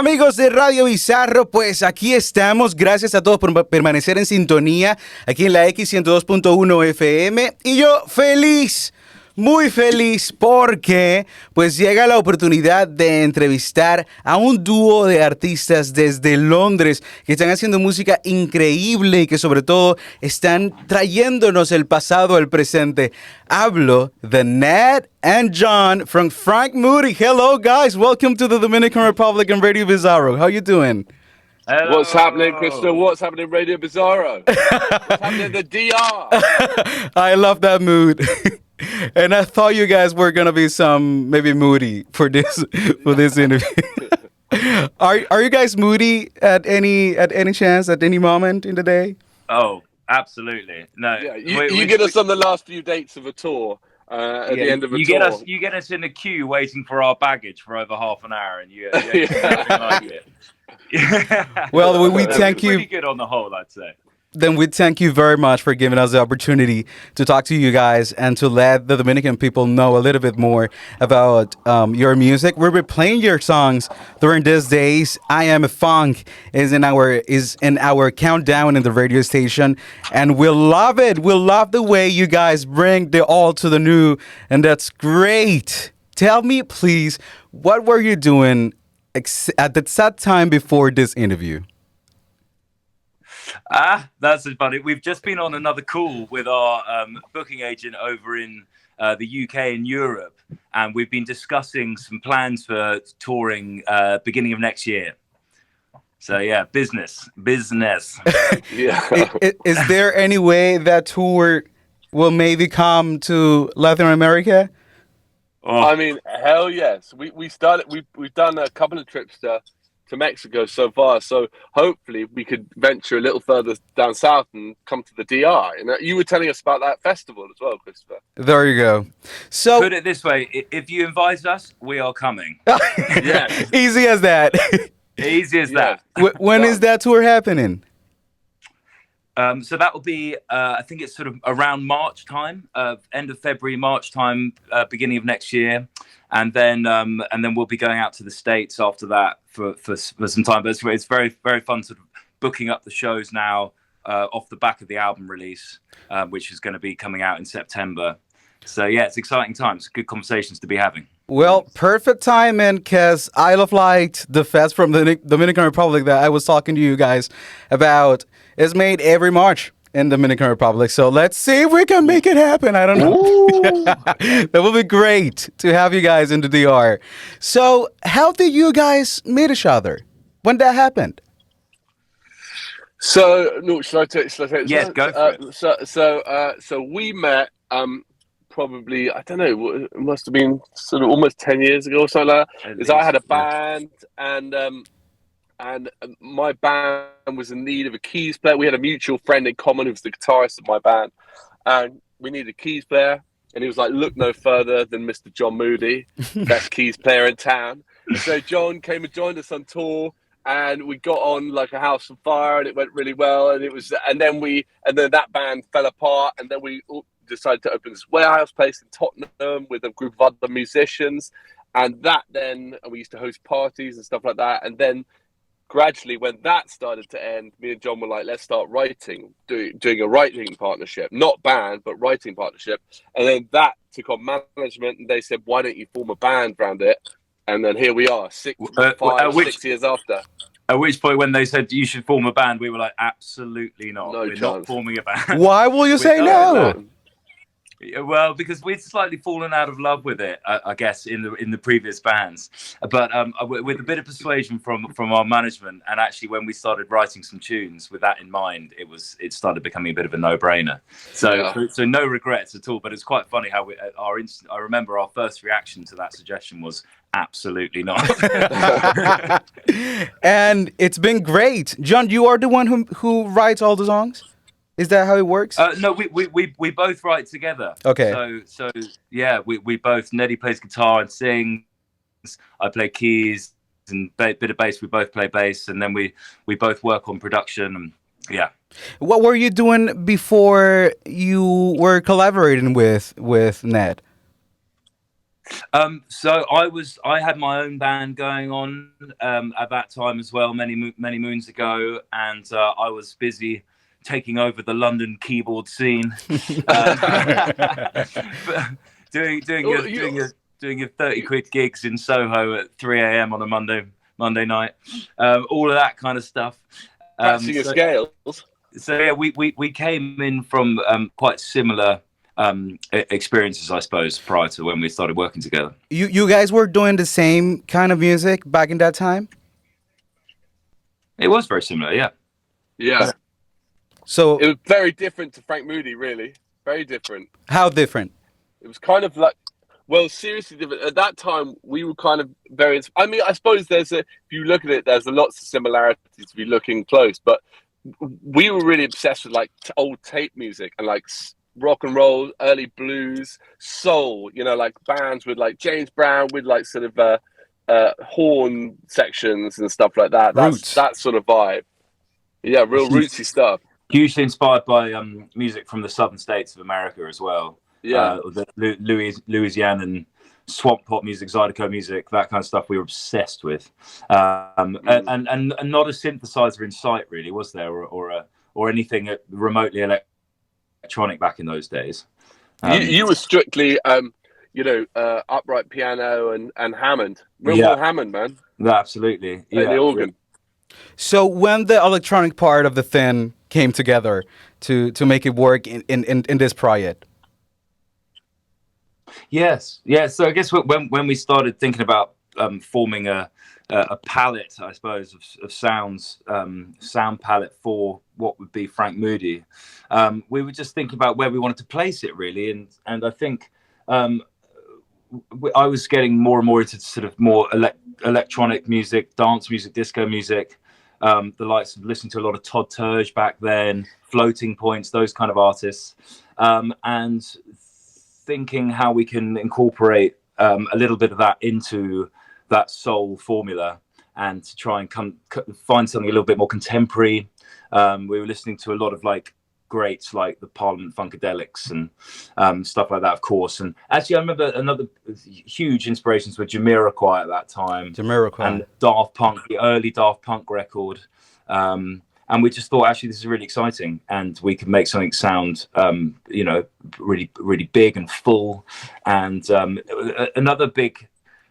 Amigos de Radio Bizarro, pues aquí estamos. Gracias a todos por permanecer en sintonía aquí en la X102.1 FM. Y yo feliz, muy feliz porque pues llega la oportunidad de entrevistar a un dúo de artistas desde Londres que están haciendo música increíble y que sobre todo están trayéndonos el pasado al presente. Hablo de Ned and John from Franc Moody. Hello guys, welcome to the Dominican Republic and Radio Bizarro. How you doing? Hello. What's happening, Crystal? What's happening, Radio Bizarro? What's happening in the DR? I love that mood. And I thought you guys were gonna be maybe moody for this interview. Are you guys moody at any chance at any moment in the day? Oh, absolutely. No. Yeah, you get us on the last few dates of a tour at the end of a tour. You get us in the queue waiting for our baggage for over half an hour, and you like it. Well, we thank you. Pretty good on the whole, I'd say. Then we thank you very much for giving us the opportunity to talk to you guys and to let the Dominican people know a little bit more about your music. We'll be playing your songs during these days. I Am a Funk is in our countdown in the radio station, and we'll love it. We'll love the way you guys bring the old to the new, and that's great. Tell me, please, what were you doing at that time before this interview? That's funny. We've just been on another call with our booking agent over in the UK and Europe, and we've been discussing some plans for touring beginning of next year. So yeah, business. Yeah. Is there any way that tour will maybe come to Latin America? Oh. I mean, hell yes. We've done a couple of trips to Mexico so far, so hopefully we could venture a little further down south and come to the DR. You were telling us about that festival as well, Christopher. There you go. So put it this way: if you invite us, we are coming. Yeah, easy as that. Easy as that. When is that tour happening? So that will be, I think it's sort of around March time, end of February, March time, beginning of next year. And then we'll be going out to the States after that for some time. But it's very, very fun sort of booking up the shows now off the back of the album release, which is going to be coming out in September. So yeah, it's exciting times, good conversations to be having. Well, perfect timing, because I Love Light, the fest from the Dominican Republic that I was talking to you guys about, is made every March in the Dominican Republic. So let's see if we can make it happen. I don't know. That would be great to have you guys in the DR. So how did you guys meet each other? When that happened? So, no, shall I take Yes, go for it. So we met probably, I don't know, it must have been sort of almost 10 years ago or something like that. Because I had a band, and my band was in need of a keys player. We had a mutual friend in common who was the guitarist of my band, and we needed a keys player. And he was like, look no further than Mr. John Moody, best keys player in town. So John came and joined us on tour, and we got on like a house on fire, and it went really well. And then that band fell apart, and then we decided to open this warehouse place in Tottenham with a group of other musicians, and we used to host parties and stuff like that. And then gradually, when that started to end, me and John were like, let's start doing a writing partnership, not band, but writing partnership. And then that took on management, and they said, why don't you form a band around it? And then here we are, 6 years after. At which point, when they said you should form a band, we were like, absolutely not. No We're chance. not forming a band. Why will you say no? Well, because we'd slightly fallen out of love with it, I guess, in the previous bands. But with a bit of persuasion from our management, and actually when we started writing some tunes with that in mind, it started becoming a bit of a no-brainer. So no regrets at all. But it's quite funny how I remember our first reaction to that suggestion was absolutely not. And it's been great. John, you are the one who writes all the songs? Is that how it works? No, we both write together. Okay. So yeah, we both. Neddy plays guitar and sings. I play keys and bit of bass. We both play bass, and then we both work on production. And yeah. What were you doing before you were collaborating with Ned? So I had my own band going on at that time as well, many moons ago, and I was busy taking over the London keyboard scene, doing your 30 quid gigs in Soho at 3 a.m. on a Monday night, all of that kind of stuff. Practicing your scales. So yeah, we came in from quite similar experiences, I suppose, prior to when we started working together. You guys were doing the same kind of music back in that time? It was very similar, yeah. Yeah. So it was very different to Frank Moody, really. Very different. How different? It was kind of like, well, seriously different. At that time, we were kind of very. I mean, I suppose if you look at it, there's lots of similarities if you're looking close. But we were really obsessed with like old tape music and like rock and roll, early blues, soul. You know, like bands with like James Brown with like sort of horn sections and stuff like that. That's that sort of vibe. Yeah, real rootsy stuff. Hugely inspired by music from the southern states of America as well. Yeah, the Louisiana and swamp pop music, Zydeco music, that kind of stuff we were obsessed with. And not a synthesizer in sight, really, was there, or anything remotely electronic back in those days. You were strictly, upright piano and Hammond, real Hammond, man. Absolutely, yeah. The organ. So when the electronic part of the thing came together to make it work in this project. Yes. So I guess when we started thinking about forming a palette, I suppose, of sounds, sound palette for what would be Frank Moody, we were just thinking about where we wanted to place it, really, and I think I was getting more and more into sort of more electronic music, dance music, disco music. The likes of listening to a lot of Todd Terje back then, Floating Points, those kind of artists, and thinking how we can incorporate a little bit of that into that soul formula and to try and find something a little bit more contemporary. We were listening to a lot of like greats like the Parliament Funkadelics and stuff like that, of course. And actually, I remember another huge inspirations were Jamiroquai at that time. Jamiroquai. And Daft Punk, the early Daft Punk record. And we just thought, actually, this is really exciting, and we could make something sound, really, really big and full. And another big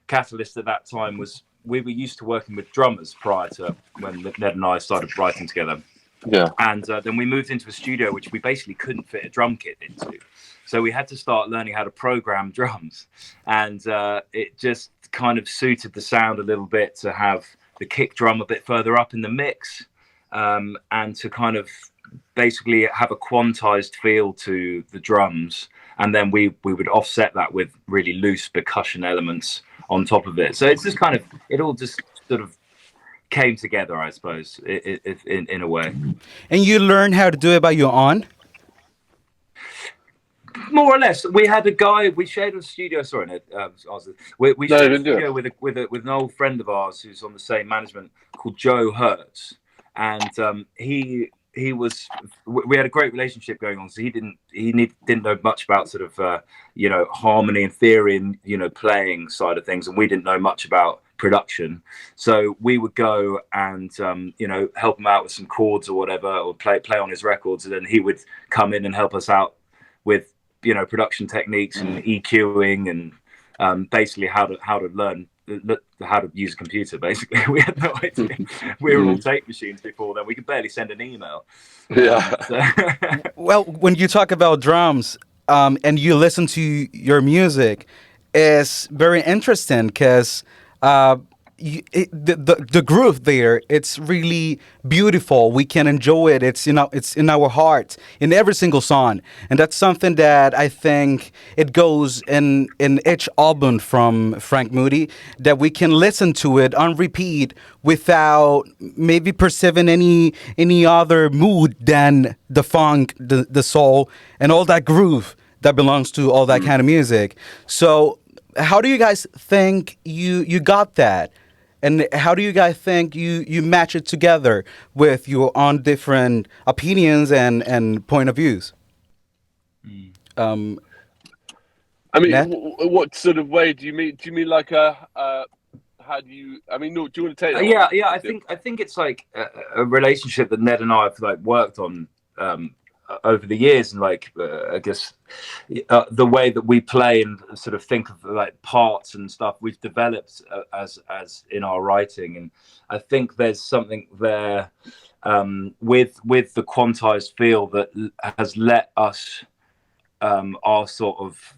catalyst at that time was we were used to working with drummers prior to when Ned and I started writing together. Yeah. And then we moved into a studio which we basically couldn't fit a drum kit into. So we had to start learning how to program drums. And it just kind of suited the sound a little bit to have the kick drum a bit further up in the mix, and to kind of basically have a quantized feel to the drums. And then we would offset that with really loose percussion elements on top of it. So it's just kind of, it all just sort of came together, I suppose, in a way. And you learned how to do it by your own? More or less. We had a guy. We shared a studio. Sorry, Ned. We shared a studio with an old friend of ours who's on the same management called Joe Hertz, and he was. We had a great relationship going on. So he didn't know much about sort of harmony and theory and playing side of things, and we didn't know much about production. So we would go and help him out with some chords or whatever, or play on his records, and then he would come in and help us out with production techniques and EQing and basically how to learn how to use a computer. Basically, we had no idea. We were all tape machines before then. We could barely send an email. Well, when you talk about drums and you listen to your music, it's very interesting because the groove there, it's really beautiful. We can enjoy it. It's it's in our heart in every single song, and that's something that I think it goes in each album from Frank Moody, that we can listen to it on repeat without maybe perceiving any other mood than the funk, the soul, and all that groove that belongs to all that kind of music. So how do you guys think you got that? And how do you guys think you match it together with your own different opinions and point of views? I mean, Ned? what sort of way do you mean? Do you mean like how do you? I mean, no, do you want to take that Yeah, one? yeah. I think it's like a relationship that Ned and I have like worked on over the years, and like I guess the way that we play and sort of think of like parts and stuff we've developed as in our writing, and I think there's something there with the quantized feel that has let us our sort of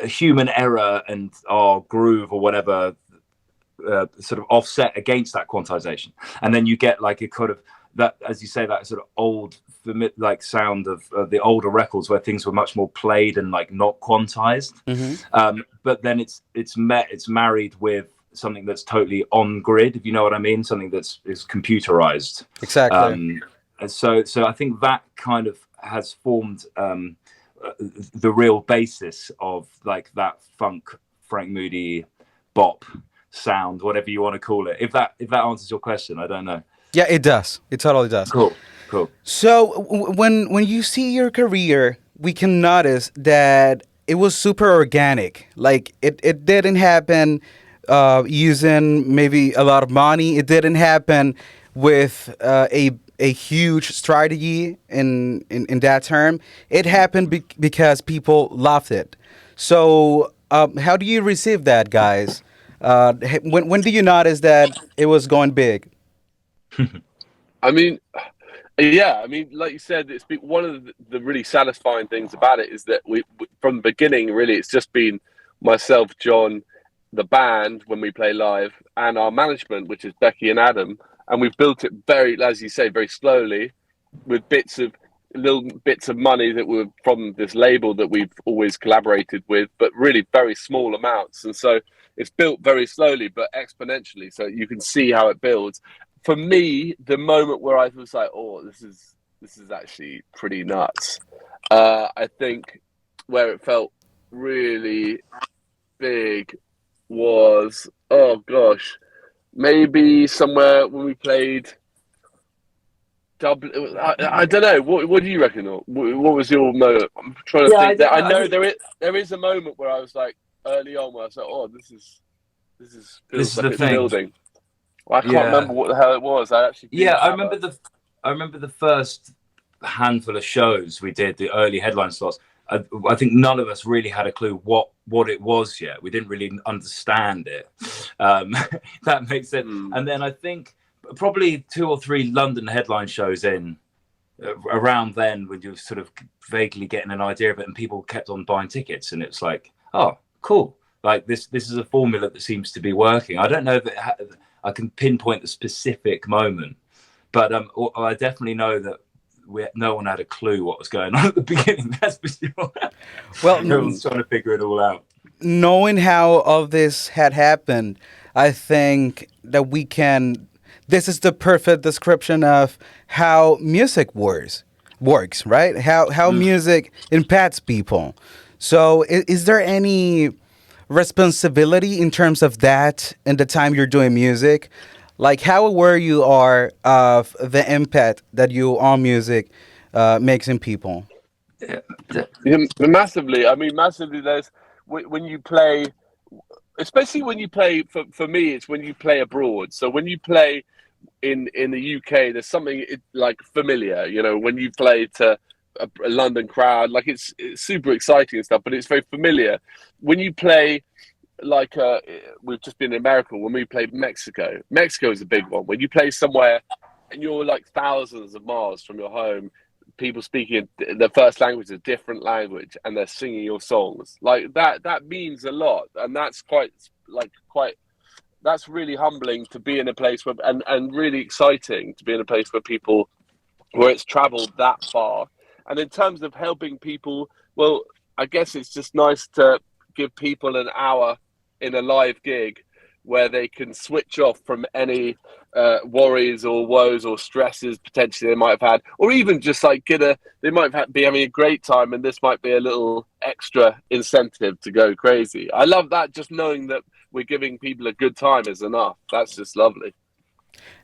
human error and our groove or whatever sort of offset against that quantization, and then you get like a kind of that, as you say, that sort of old like sound of the older records where things were much more played and like not quantized. But then it's married with something that's totally on grid, if you know what I mean, something that's is computerized. Exactly. And so I think that kind of has formed the real basis of like that funk, Frank Moody, bop sound, whatever you want to call it. If that answers your question, I don't know. Yeah, it does. It totally does. Cool. So when you see your career, we can notice that it was super organic. Like it didn't happen using maybe a lot of money. It didn't happen with a huge strategy in that term. It happened because people loved it. So how do you receive that, guys? When do you notice that it was going big? I mean, yeah, I mean, like you said, it's been one of the really satisfying things about it is that we from the beginning, really, it's just been myself, John, the band when we play live, and our management, which is Becky and Adam, and we've built it very, as you say, very slowly, with little bits of money that were from this label that we've always collaborated with, but really very small amounts, and so it's built very slowly but exponentially. So you can see how it builds. For me, the moment where I was like, "Oh, this is actually pretty nuts," I think where it felt really big was, oh gosh, maybe somewhere when we played Dublin. I don't know. What do you reckon? What was your moment? I'm trying to think. I know there is a moment where I was like early on where I was like, "Oh, this feels like the it's thing. building." Well, I can't remember what the hell it was. I remember the first handful of shows we did, the early headline slots. I think none of us really had a clue what it was yet. We didn't really understand it. That makes sense. And then I think probably 2 or 3 London headline shows in around then, when you were sort of vaguely getting an idea of it, and people kept on buying tickets, and it's like, oh, cool. Like this is a formula that seems to be working. I don't know if I can pinpoint the specific moment, but I definitely know that no one had a clue what was going on at the beginning. That's for sure. Well, everyone's trying to figure it all out. Knowing how all this had happened, I think that we can. This is the perfect description of how music works, right? How music impacts people. So, is there any responsibility in terms of that in the time you're doing music? Like how aware you are of the impact that your music makes in people? Yeah, massively. I mean, massively. There's when you play, especially when you play. For me, it's when you play abroad. So when you play in the UK, there's something like familiar. You know, when you play to a London crowd, like it's super exciting and stuff, but it's very familiar. When you play like we've just been in America, when we played Mexico is a big one. When you play somewhere and you're like thousands of miles from your home, people speaking their first language, a different language, and they're singing your songs like that means a lot, and that's quite that's really humbling to be in a place where and really exciting to be in a place where it's traveled that far. And in terms of helping people, well, I guess it's just nice to give people an hour in a live gig where they can switch off from any worries or woes or stresses potentially they might have had, or even just like they might be having a great time, and this might be a little extra incentive to go crazy. I love that. Just knowing that we're giving people a good time is enough. That's just lovely.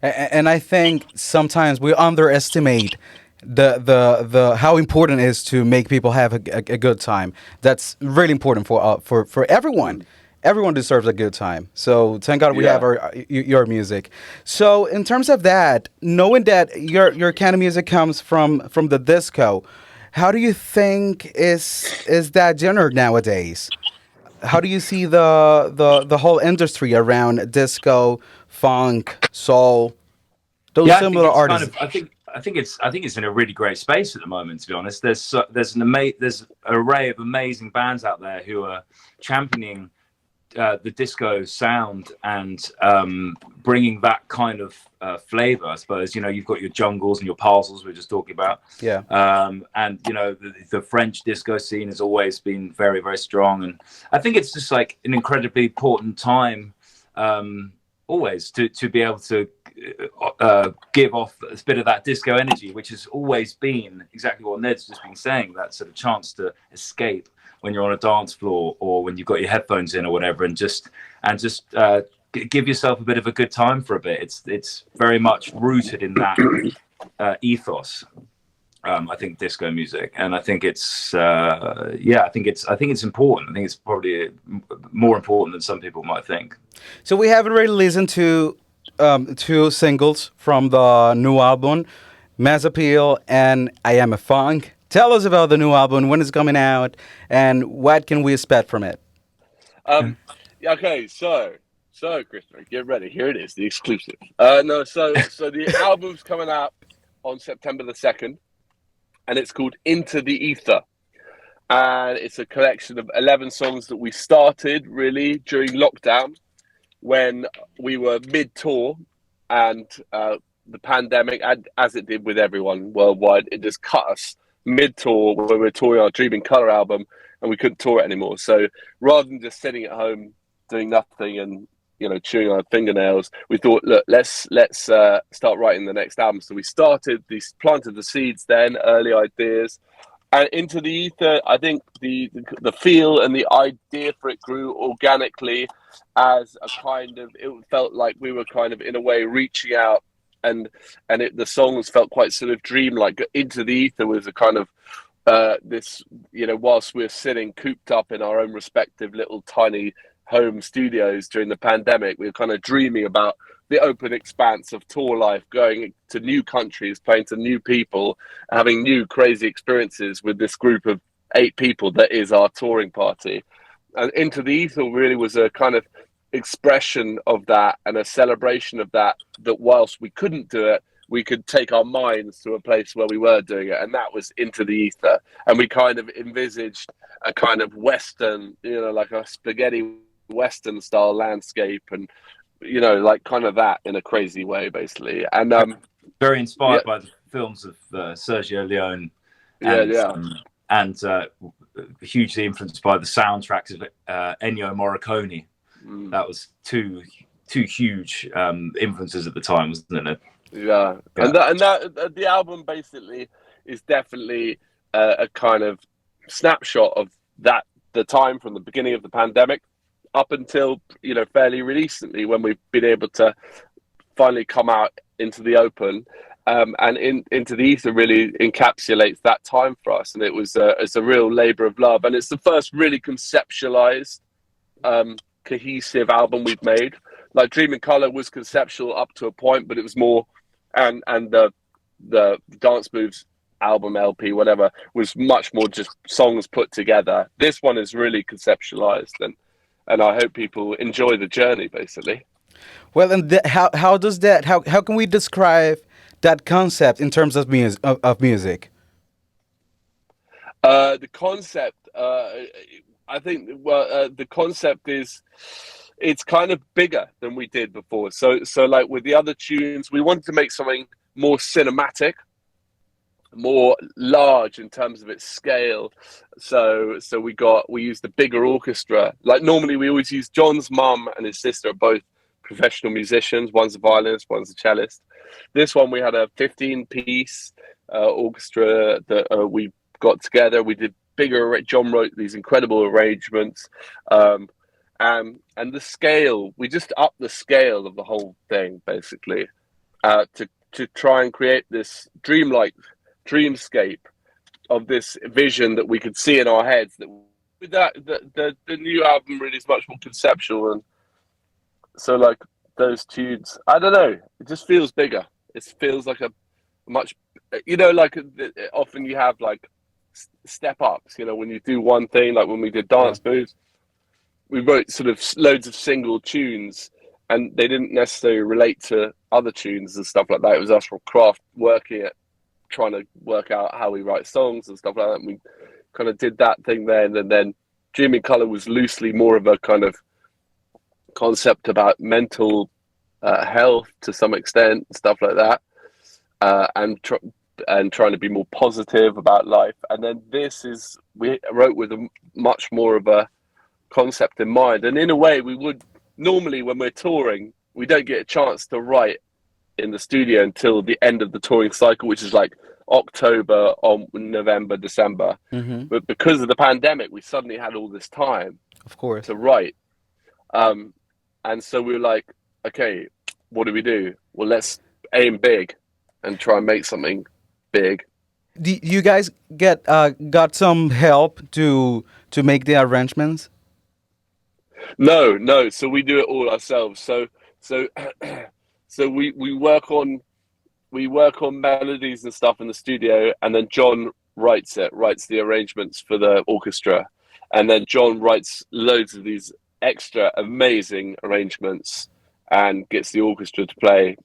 And I think sometimes we underestimate the how important it is to make people have a good time. That's really important for everyone. Everyone deserves a good time. So thank God we have Yeah. your music. So in terms of that, knowing that your kind of music comes from the disco, how do you think is that genre nowadays? How do you see the whole industry around disco, funk, soul, those Yeah, I think similar it's kind artists? of. I think it's in a really great space at the moment. To be honest, there's an array of amazing bands out there who are championing the disco sound and bringing that kind of flavor. I suppose you've got your jungles and your parcels we were just talking about, Yeah. and the French disco scene has always been very very strong, and I think it's just like an incredibly important time. Always to be able to give off a bit of that disco energy, which has always been exactly what Ned's just been saying, that sort of chance to escape when you're on a dance floor or when you've got your headphones in or whatever, and just give yourself a bit of a good time for a bit. It's very much rooted in that ethos. I think disco music, and I think it's I think it's important. I think it's probably more important than some people might think. So we have already listened to two singles from the new album, Mass Appeal and I Am a Funk. Tell us about the new album, when it's coming out, and what can we expect from it? Yeah, okay, so Christopher, get ready. Here it is, the exclusive. No, so the album's coming out on September the 2nd, and it's called Into the Ether. And it's a collection of 11 songs that we started really during lockdown when we were mid-tour, and the pandemic, as it did with everyone worldwide, it just cut us mid-tour when we were touring our Dream in Colour album, and we couldn't tour it anymore. So rather than just sitting at home doing nothing and chewing our fingernails, we thought, look, let's start writing the next album. So we planted the seeds then, early ideas. And Into the Ether, I think the feel and the idea for it grew organically as a kind of, it felt like we were kind of in a way reaching out, and the songs felt quite sort of dreamlike. Into the Ether was a kind of this, whilst we're sitting cooped up in our own respective little tiny home studios during the pandemic, we were kind of dreaming about the open expanse of tour life, going to new countries, playing to new people, having new crazy experiences with this group of 8 people that is our touring party. And Into the Ether really was a kind of expression of that and a celebration of that whilst we couldn't do it, we could take our minds to a place where we were doing it, and that was Into the Ether. And we kind of envisaged a kind of Western, like a spaghetti Western style landscape, and like kind of that in a crazy way, basically. And very inspired by the films of Sergio Leone, and hugely influenced by the soundtracks of Ennio Morricone. That was two huge influences at the time, wasn't it? Yeah. And that the album basically is definitely a kind of snapshot of the time from the beginning of the pandemic up until fairly recently, when we've been able to finally come out into the open, and Into the Ether really encapsulates that time for us, and it's a real labor of love, and it's the first really conceptualized, cohesive album we've made. Like Dream in Colour was conceptual up to a point, but it was more, and the Dance Moves album, LP, whatever, was much more just songs put together. This one is really conceptualized, and I hope people enjoy the journey, basically. Well, and how does that how can we describe that concept in terms of music? The concept, I think, the concept is, it's kind of bigger than we did before. So like with the other tunes, we wanted to make something more cinematic, more large in terms of its scale. So we used a bigger orchestra. Like normally we always use John's mum and his sister are both professional musicians. One's a violinist, one's a cellist. This one we had a 15-piece orchestra that we got together. We did bigger. John wrote these incredible arrangements, and the scale. We just upped the scale of the whole thing basically to try and create this dreamscape of this vision that we could see in our heads. That with that, the new album really is much more conceptual, and so like those tunes, I don't know, it just feels bigger. It feels like a much, like often you have like step ups. When you do one thing, like when we did Dance Moves, we wrote sort of loads of single tunes, and they didn't necessarily relate to other tunes and stuff like that. It was us from craft working at trying to work out how we write songs and stuff like that. And we kind of did that thing then, and then Dream in Colour was loosely more of a kind of concept about mental health to some extent, stuff like that, and trying to be more positive about life. And then we wrote with a much more of a concept in mind. And in a way, we would normally, when we're touring, we don't get a chance to write in the studio until the end of the touring cycle, which is like October, November, December. Mm-hmm. But because of the pandemic, we suddenly had all this time, of course, to write. And so we were like, okay, what do we do? Well, let's aim big and try and make something big. Do you guys got some help to make the arrangements? No. So we do it all ourselves. So we work on melodies and stuff in the studio, and then John writes the arrangements for the orchestra, and then John writes loads of these extra amazing arrangements and gets the orchestra to play.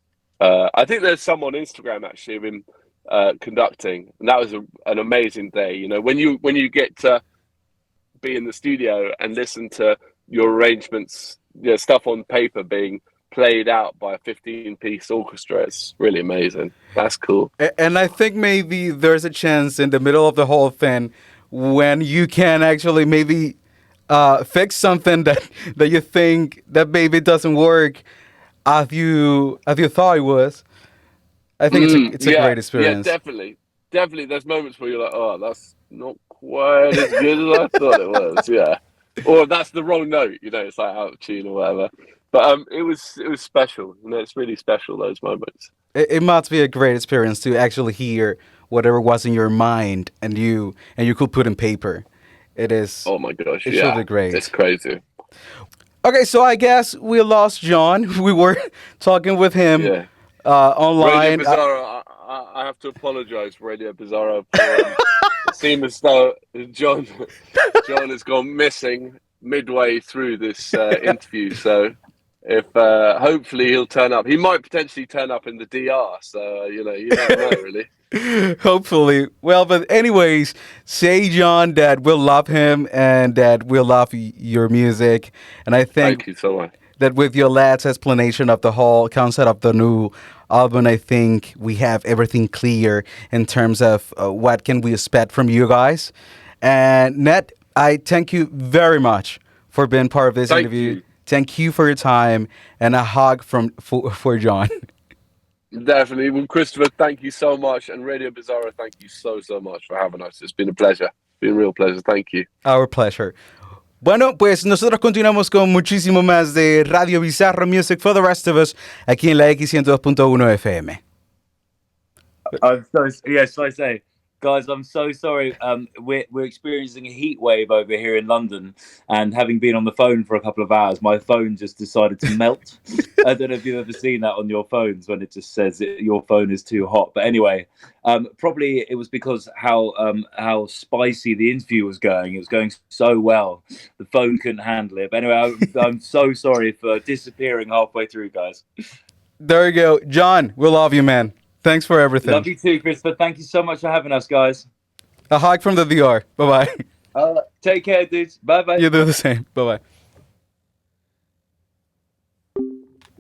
I think there's some on Instagram actually of him conducting, and that was an amazing day. When you get to be in the studio and listen to your arrangements, stuff on paper being played out by a 15-piece orchestra, it's really amazing. That's cool. And I think maybe there's a chance in the middle of the whole thing when you can actually maybe fix something that you think that maybe doesn't work as you thought it was. I think it's a great experience. Yeah, definitely. There's moments where you're like, oh, that's not quite as good as I thought it was. Yeah, or that's the wrong note. It's like out of tune or whatever. But it was special. It's really special, those moments. It must be a great experience to actually hear whatever was in your mind and you could put in paper. It is. Oh my gosh! It's really great. It's crazy. Okay, so I guess we lost John. We were talking with him online. Radio Bizarro, I have to apologize, Radio Bizarro. It seems as though John has gone missing midway through this interview. So if hopefully he'll turn up. He might potentially turn up in the DR. So you never know, really. Hopefully. Well, but anyways, say John that we'll love him and that we'll love your music. And I think thank you so much. That with your lad's explanation of the whole concept of the new album, I think we have everything clear in terms of what can we expect from you guys. And Ned, I thank you very much for being part of this interview. Thank you for your time, and a hug for John. Definitely. Well, Christopher, thank you so much. And Radio Bizarro, thank you so much for having us. It's been a pleasure. It's been a real pleasure. Thank you. Our pleasure. Bueno, pues nosotros continuamos con muchísimo más de Radio Bizarro Music for the Rest of Us aquí en la X102.1 FM. Shall I say, guys, I'm so sorry. We're experiencing a heat wave over here in London, and having been on the phone for a couple of hours, my phone just decided to melt. I don't know if you've ever seen that on your phones when it just says your phone is too hot. But anyway, probably it was because how spicy the interview was going. It was going so well, the phone couldn't handle it. But anyway, I'm so sorry for disappearing halfway through, guys. There you go, John. We love you, man. Thanks for everything. Love you too, Christopher. Thank you so much for having us, guys. A hug from the DR. Bye-bye. Take care, dudes. Bye-bye. You do the same. Bye-bye.